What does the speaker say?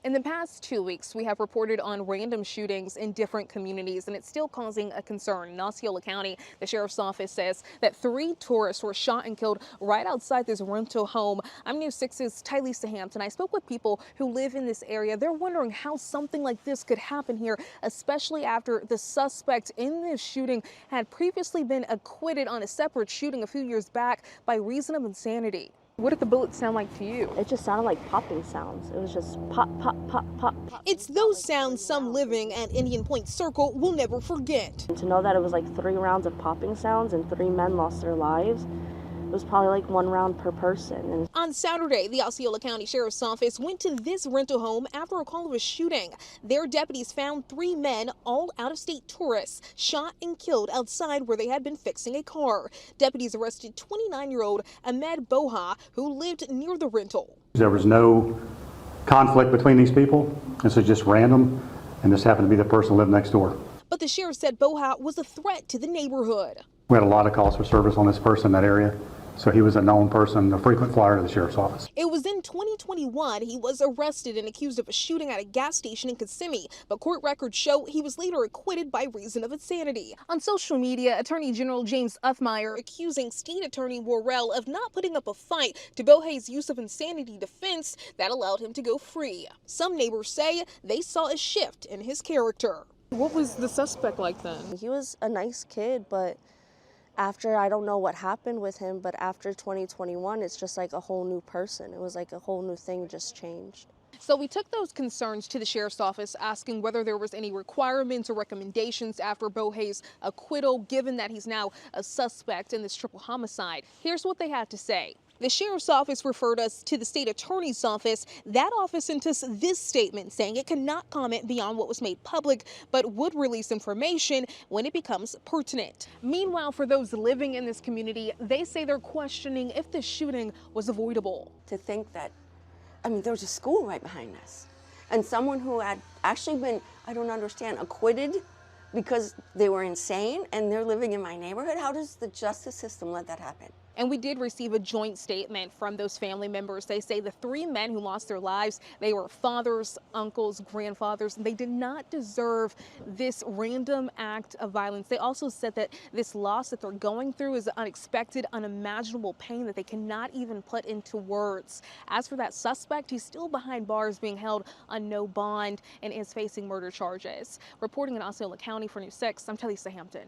In the past 2 weeks, we have reported on random shootings in different communities, and it's still causing a concern. In Osceola County, the sheriff's office says that 3 tourists were shot and killed right outside this rental home. I'm News 6's Tylisa Hampton. I spoke with people who live in this area. They're wondering how something like this could happen here, especially after the suspect in this shooting had previously been acquitted on a separate shooting a few years back by reason of insanity. What did the bullets sound like to you? It just sounded like popping sounds. It was just pop, pop, pop, pop. It's those sounds some living at Indian Point Circle will never forget. And to know that it was like 3 rounds of popping sounds and 3 men lost their lives, it was probably like 1 round per person. And on Saturday, the Osceola County Sheriff's Office went to this rental home after a call of a shooting. Their deputies found 3 men, all out-of-state tourists, shot and killed outside where they had been fixing a car. Deputies arrested 29-year-old Ahmed Boha, who lived near the rental. There was no conflict between these people. This is just random, and this happened to be the person who lived next door. But the sheriff said Boha was a threat to the neighborhood. We had a lot of calls for service on this person in that area. So he was a known person, a frequent flyer to the sheriff's office. It was in 2021 he was arrested and accused of a shooting at a gas station in Kissimmee, but court records show he was later acquitted by reason of insanity. On social media, Attorney General James Uffmeyer accusing State Attorney Worrell of not putting up a fight to Boha's use of insanity defense that allowed him to go free. Some neighbors say they saw a shift in his character. What was the suspect like then? he was a nice kid, but after, I don't know what happened with him, but after 2021, it's just like a whole new person. It was like a whole new thing just changed. So we took those concerns to the sheriff's office, asking whether there was any requirements or recommendations after Boha's acquittal, given that he's now a suspect in this triple homicide. Here's what they had to say. The sheriff's office referred us to the state attorney's office. That office sent us this statement saying it cannot comment beyond what was made public, but would release information when it becomes pertinent. Meanwhile, for those living in this community, they say they're questioning if the shooting was avoidable. To think that, I mean, there was a school right behind us. And someone who had actually been, I don't understand, acquitted because they were insane and they're living in my neighborhood. How does the justice system let that happen? And we did receive a joint statement from those family members. They say the 3 men who lost their lives, they were fathers, uncles, grandfathers, and they did not deserve this random act of violence. They also said that this loss that they're going through is unexpected, unimaginable pain that they cannot even put into words. As for that suspect, he's still behind bars being held on no bond and is facing murder charges. Reporting in Osceola County for News 6, I'm Tylisa Hampton.